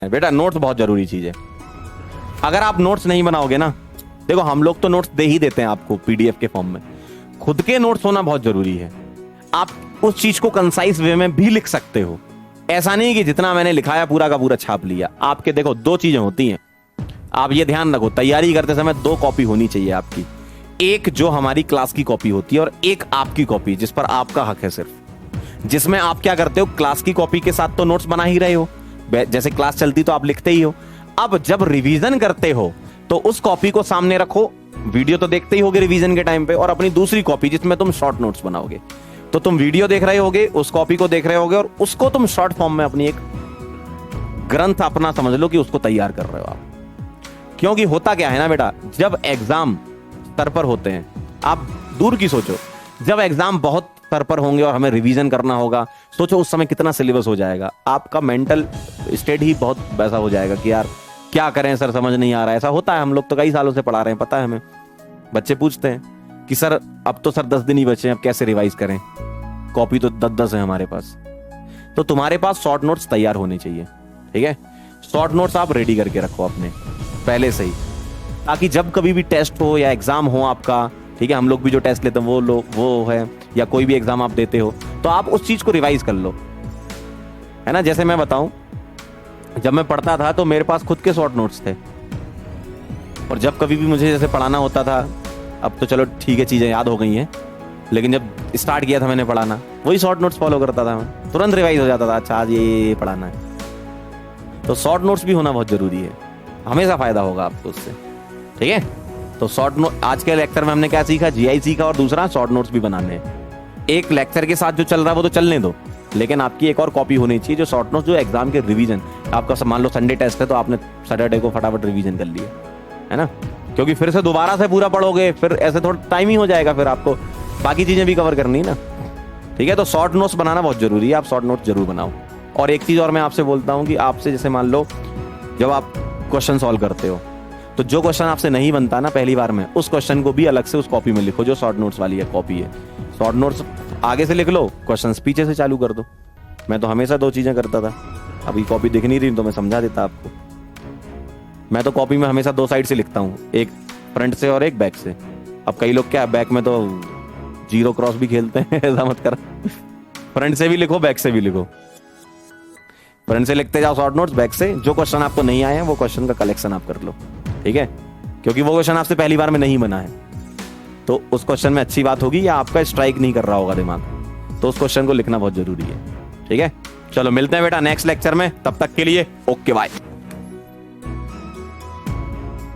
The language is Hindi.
बेटा नोट्स बहुत जरूरी चीज है। अगर आप नोट्स नहीं बनाओगे ना, देखो हम लोग तो नोट्स दे ही देते हैं आपको पीडीएफ के फॉर्म में, खुद के नोट्स होना बहुत जरूरी है। आप उस चीज को कंसाइज वे में भी लिख सकते हो, ऐसा नहीं कि जितना मैंने लिखाया पूरा का पूरा छाप लिया। आपके देखो दो चीजें होती हैं, आप ये ध्यान रखो, तैयारी करते समय दो कॉपी होनी चाहिए आपकी, एक जो हमारी क्लास की कॉपी होती है और एक आपकी कॉपी जिस पर आपका हक है सिर्फ, जिसमें आप क्या करते हो, क्लास की कॉपी के साथ तो नोट्स बना ही रहे हो, जैसे क्लास चलती तो आप लिखते ही हो। अब जब रिवीजन करते हो तो उस कॉपी को सामने रखो, वीडियो तो देखते ही होगे रिवीजन के टाइम पे, और अपनी दूसरी कॉपी जिसमें तुम शॉर्ट नोट्स बनाओगे, तो तुम वीडियो देख रहे होगे, उस कॉपी को देख रहे होगे और उसको तुम शॉर्ट फॉर्म में अपनी एक ग्रंथ अपना समझ लो कि उसको तैयार कर रहे हो आप। क्योंकि होता क्या है ना बेटा, जब एग्जाम स्तर पर होते हैं, आप दूर की सोचो, जब एग्जाम बहुत स्तर पर होंगे और हमें रिवीजन करना होगा, सोचो उस समय कितना सिलेबस हो जाएगा, आपका मेंटल स्टेट ही बहुत वैसा हो जाएगा कि यार क्या करें सर, समझ नहीं आ रहा है। ऐसा होता है, हम लोग तो कई सालों से पढ़ा रहे हैं, पता है हमें। बच्चे पूछते हैं कि सर अब तो सर 10 दिन ही बचे हैं, अब कैसे रिवाइज करें, कॉपी तो 10-10 है हमारे पास। तो तुम्हारे पास शॉर्ट नोट्स तैयार होने चाहिए, ठीक है। शॉर्ट नोट्स आप रेडी करके रखो अपने पहले से ही, ताकि जब कभी भी टेस्ट हो या एग्जाम हो आपका, ठीक है, हम लोग भी जो टेस्ट लेते हैं वो है, या कोई भी एग्जाम आप देते हो, तो आप उस चीज को रिवाइज कर लो, है ना। जैसे मैं बताऊं, जब मैं पढ़ता था तो मेरे पास खुद के शॉर्ट नोट्स थे, और जब कभी भी मुझे जैसे पढ़ाना होता था, अब तो चलो ठीक है चीजें याद हो गई हैं, लेकिन जब स्टार्ट किया था मैंने पढ़ाना, वही शॉर्ट नोट्स फॉलो करता था मैं, तुरंत रिवाइज हो जाता था, अच्छा आज ये पढ़ाना है। तो शॉर्ट नोट्स भी होना बहुत जरूरी है, हमेशा फायदा होगा आपको उससे, ठीक है। तो शॉर्ट नोट, आज के लेक्चर में हमने क्या सीखा, जीआई सीखा, और दूसरा शॉर्ट नोट्स भी बनाने हैं। एक लेक्चर के साथ जो चल रहा है वो तो चलने दो, लेकिन आपकी एक और कॉपी होनी चाहिए जो शॉर्ट नोट्स, जो एग्जाम के रिवीजन, आपका मान लो संडे टेस्ट है तो आपने सैटरडे को फटाफट रिवीजन कर लिया, है ना, क्योंकि फिर से दोबारा से पूरा पढ़ोगे, फिर ऐसे थोड़ा टाइम ही हो जाएगा, फिर आपको बाकी चीजें भी कवर करनी ना, ठीक है। तो शॉर्ट नोट्स बनाना बहुत जरूरी है, आप शॉर्ट नोट्स जरूर बनाओ। और एक चीज और मैं आपसे बोलता हूँ कि आपसे जैसे मान लो जब आप क्वेश्चन सॉल्व करते हो, तो जो क्वेश्चन आपसे नहीं बनता ना पहली बार में, उस क्वेश्चन को भी अलग से उस कॉपी में लिखो जो शॉर्ट नोट्स वाली है कॉपी है। शॉर्ट नोट्स आगे से लिख लो, क्वेश्चंस पीछे से चालू कर दो। मैं तो हमेशा दो चीजें करता था, अभी कॉपी दिख नहीं रही तो मैं समझा देता आपको। मैं तो कॉपी में हमेशा दो साइड से लिखता हूँ, एक फ्रंट से और एक बैक से। अब कई लोग क्या बैक में तो जीरो क्रॉस भी खेलते हैं, ऐसा मत कर, फ्रंट से भी लिखो बैक से भी लिखो। फ्रंट से लिखते जाओ शॉर्ट नोट्स, बैक से जो क्वेश्चन आपको नहीं आए हैं वो क्वेश्चन का कलेक्शन आप कर लो, ठीक है। क्योंकि वो क्वेश्चन आपसे पहली बार में नहीं बना है, तो उस क्वेश्चन में अच्छी बात होगी या आपका स्ट्राइक नहीं कर रहा होगा दिमाग, तो उस क्वेश्चन को लिखना बहुत जरूरी है, ठीक है। चलो मिलते हैं बेटा नेक्स्ट लेक्चर में, तब तक के लिए ओके बाय।